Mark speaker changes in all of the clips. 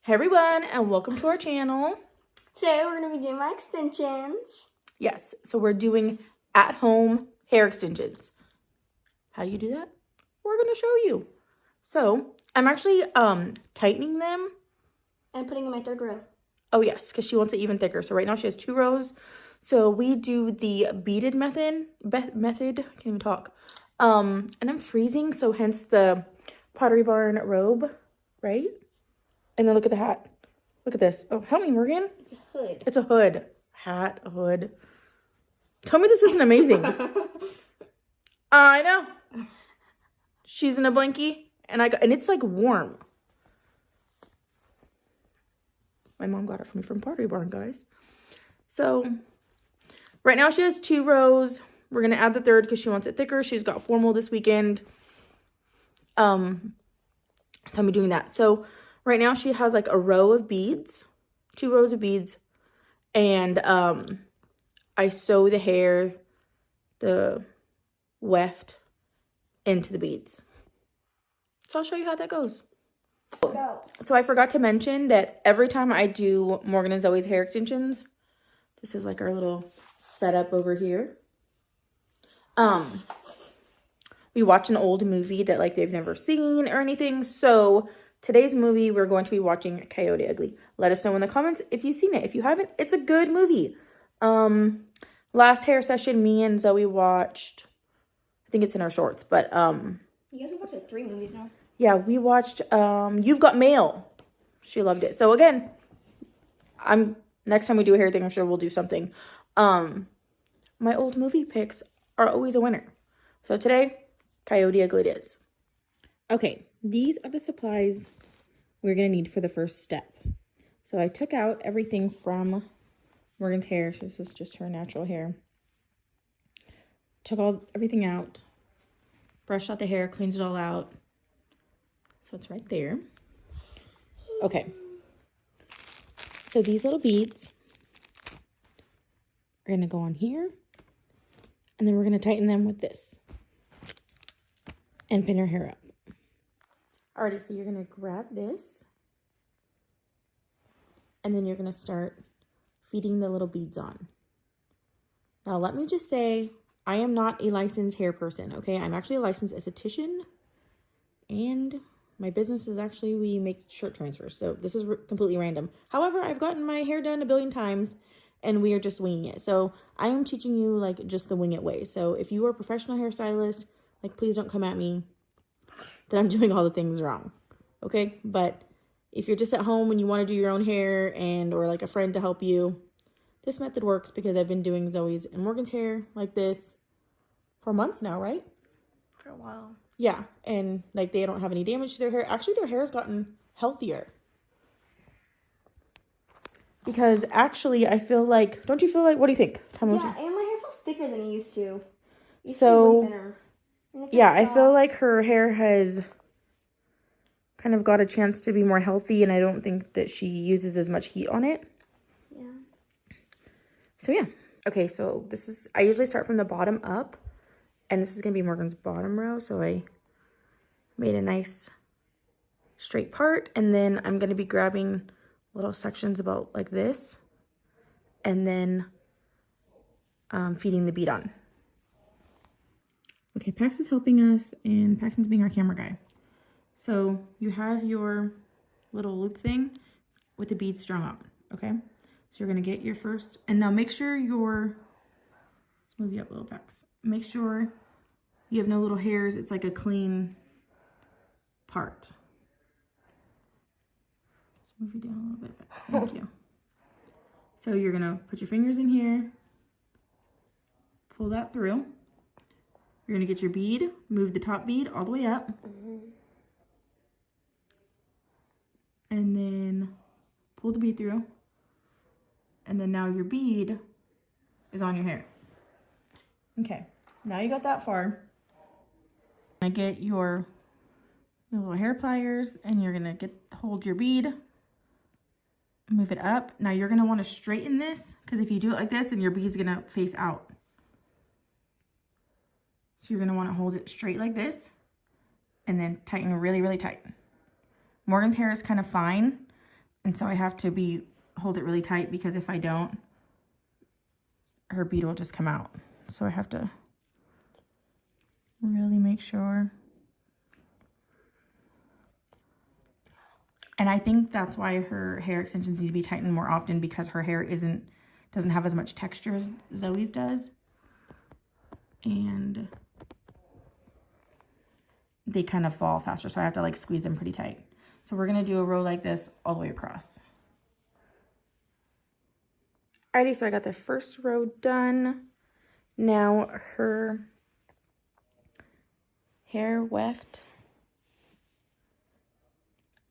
Speaker 1: Hey everyone, and welcome to our channel.
Speaker 2: Today we're going to be doing my extensions.
Speaker 1: Yes, so we're doing at-home hair extensions. How do you do that? We're going to show you. So, I'm actually tightening them.
Speaker 2: And putting in my third row.
Speaker 1: Oh yes, because she wants it even thicker. So right now she has 2 rows. So we do the beaded method. I can't even talk. And I'm freezing, so hence the Pottery Barn robe, right? And then look at the hat. Look at this. Oh, help me, Morgan.
Speaker 2: It's a hood.
Speaker 1: It's a hood. Hat, a hood. Tell me this isn't amazing. I know. She's in a blankie, and it's like warm. My mom got it for me from Pottery Barn, guys. So, right now she has 2 rows. We're going to add the third because she wants it thicker. She's got formal this weekend. So I'm doing that. So, right now she has like a row of beads. 2 rows of beads. And I sew the hair, the weft, into the beads. So I'll show you how that goes.
Speaker 2: Go.
Speaker 1: So I forgot to mention that every time I do Morgan and Zoe's hair extensions, this is like our little setup over here. We watch an old movie that like they've never seen or anything. So today's movie, we're going to be watching Coyote Ugly. Let us know in the comments if you've seen it. If you haven't, it's a good movie. Last hair session, me and Zoe watched, I think it's in our shorts, but
Speaker 2: You guys have watched like 3 movies now.
Speaker 1: yeah, we watched You've Got Mail. She loved it. So again, next time we do a hair thing, I'm sure we'll do something. My old movie picks are always a winner. So today, Coyote Ugly it is. Okay, these are the supplies we're going to need for the first step. So I took out everything from Morgan's hair. So this is just her natural hair. Took everything out. Brushed out the hair, cleaned it all out. So it's right there. Okay. So these little beads are going to go on here. And then we're going to tighten them with this. And pin her hair up. Alrighty, so you're going to grab this. And then you're going to start feeding the little beads on. Now, let me just say, I am not a licensed hair person, okay? I'm actually a licensed esthetician. And my business is actually, we make shirt transfers. So this is completely random. However, I've gotten my hair done a billion times. And we are just winging it. So I am teaching you like just the wing it way. So if you are a professional hairstylist, like please don't come at me that I'm doing all the things wrong. Okay? But if you're just at home and you want to do your own hair or like a friend to help you, this method works because I've been doing Zoe's and Morgan's hair like this for months now, right?
Speaker 2: For a while.
Speaker 1: Yeah. And like they don't have any damage to their hair. Actually, their hair has gotten healthier. Because actually, I feel like, don't you feel like, what do you think?
Speaker 2: Yeah, and my hair feels thicker than it used to.
Speaker 1: So, yeah, I feel like her hair has kind of got a chance to be more healthy, and I don't think that she uses as much heat on it.
Speaker 2: Yeah.
Speaker 1: So, yeah. Okay, so I usually start from the bottom up, and this is going to be Morgan's bottom row, so I made a nice straight part, and then I'm going to be grabbing little sections about like this, and then feeding the bead on. Okay, Pax is helping us, and Paxton's being our camera guy. So you have your little loop thing with the beads strung on, okay? So you're gonna get your first, and now make sure let's move you up a little, Pax. Make sure you have no little hairs. It's like a clean part. Move you down a little bit. Thank you. So you're going to put your fingers in here, pull that through. You're going to get your bead, move the top bead all the way up. And then pull the bead through. And then now your bead is on your hair. Okay, now you got that far. I get your little hair pliers, and you're going to hold your bead. Move it up. Now you're going to want to straighten this because if you do it like this, then your bead's going to face out. So you're going to want to hold it straight like this and then tighten really, really tight. Morgan's hair is kind of fine. And so I have to hold it really tight because if I don't, her bead will just come out. So I have to really make sure. And I think that's why her hair extensions need to be tightened more often, because her hair doesn't have as much texture as Zoe's does. And they kind of fall faster, so I have to like squeeze them pretty tight. So we're gonna do a row like this all the way across. Alrighty, so I got the first row done. Now her hair weft,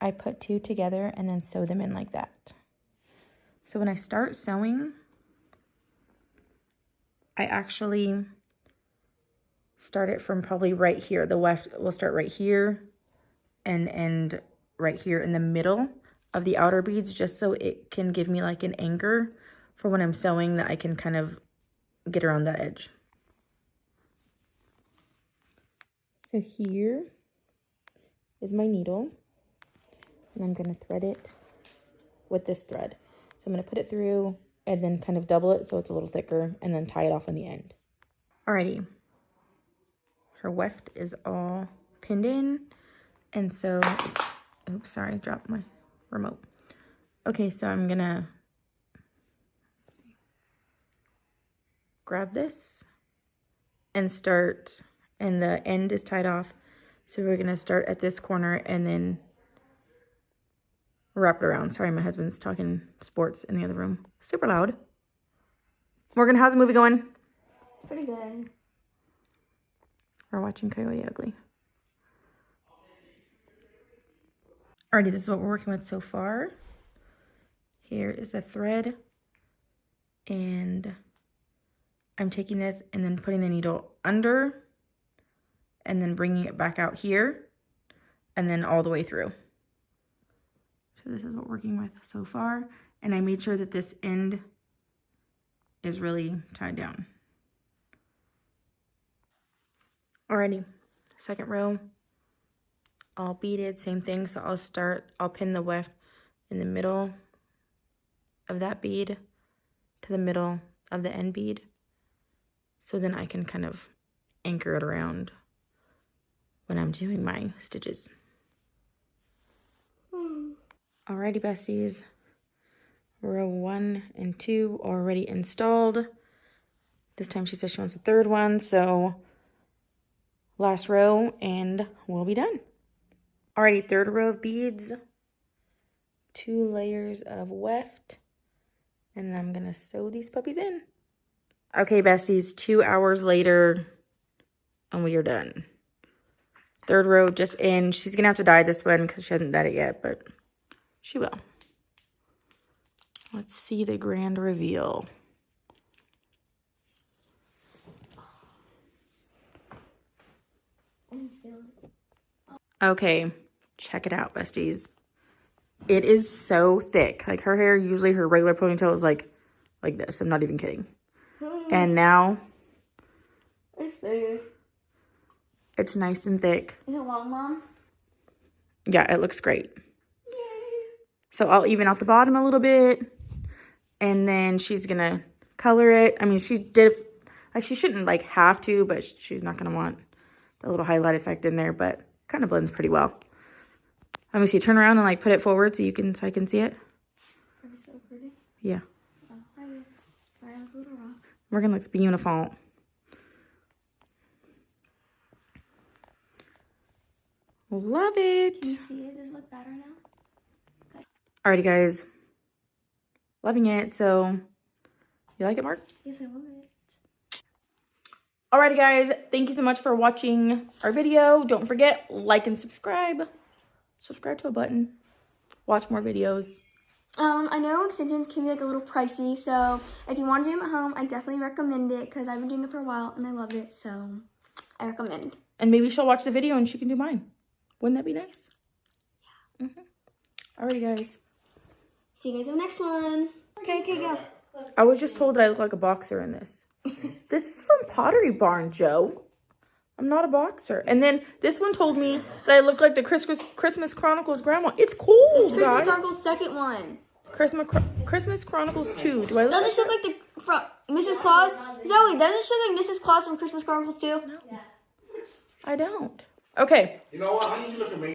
Speaker 1: I put 2 together and then sew them in like that. So when I start sewing, I actually start it from probably right here. The weft will start right here and end right here in the middle of the outer beads, just so it can give me like an anchor for when I'm sewing, that I can kind of get around that edge. So here is my needle, and I'm going to thread it with this thread. So I'm going to put it through and then kind of double it so it's a little thicker, and then tie it off on the end. Alrighty. Her weft is all pinned in, and so, oops, sorry, I dropped my remote. Okay, so I'm gonna grab this and start, and the end is tied off. So we're gonna start at this corner and then wrap it around. Sorry, my husband's talking sports in the other room. Super loud. Morgan, how's the movie going?
Speaker 2: Pretty good.
Speaker 1: We're watching Coyote Ugly. Alrighty, this is what we're working with so far. Here is a thread, and I'm taking this and then putting the needle under and then bringing it back out here and then all the way through. So this is what we're working with so far. And I made sure that this end is really tied down. Alrighty, second row, all beaded, same thing. So I'll pin the weft in the middle of that bead to the middle of the end bead. So then I can kind of anchor it around when I'm doing my stitches. Alrighty, besties. Row 1 and 2 already installed. This time she says she wants a third one, so last row and we'll be done. Alrighty, third row of beads, 2 layers of weft, and I'm gonna sew these puppies in. Okay, besties, 2 hours later, and we are done. Third row just in. She's gonna have to dye this one because she hasn't dyed it yet, but she will. Let's see the grand reveal. Okay, check it out, besties. It is so thick. Like her hair, usually her regular ponytail is like this. I'm not even kidding. And now it's nice and thick.
Speaker 2: Is it long, Mom?
Speaker 1: Yeah, it looks great.
Speaker 2: Yay.
Speaker 1: So I'll even out the bottom a little bit. And then she's going to color it. I mean, she shouldn't like have to, but she's not going to want the little highlight effect in there, but it kind of blends pretty well. Let me see, turn around and like put it forward so I can see it.
Speaker 2: That'd be so pretty.
Speaker 1: Yeah.
Speaker 2: Oh, hi. Sorry, I was a little rough.
Speaker 1: Morgan looks beautiful. Love it.
Speaker 2: Can you see it? Does it look better now? Okay.
Speaker 1: Alrighty, guys. Loving it. So, you like it, Mark?
Speaker 2: Yes, I love it.
Speaker 1: Alrighty, guys. Thank you so much for watching our video. Don't forget, like and subscribe. Subscribe to a button. Watch more videos.
Speaker 2: I know extensions can be like a little pricey, so if you want to do them at home, I definitely recommend it because I've been doing it for a while and I love it, so I recommend.
Speaker 1: And maybe she'll watch the video and she can do mine. Wouldn't that be nice? Yeah. Alrighty, guys.
Speaker 2: See you guys in the next one. Okay, go.
Speaker 1: I was just told that I look like a boxer in this. This is from Pottery Barn, Joe. I'm not a boxer. And then this one told me that I look like the Christmas Chronicles grandma. It's cool,
Speaker 2: This is Christmas
Speaker 1: guys.
Speaker 2: Chronicles second one.
Speaker 1: Christmas Chronicles 2. Do I look
Speaker 2: Doesn't
Speaker 1: like
Speaker 2: she look like from Mrs. Claus? Zoe, doesn't she look like Mrs. Claus from Christmas Chronicles 2?
Speaker 1: I don't. Okay.
Speaker 3: You know what? I need you to look at me.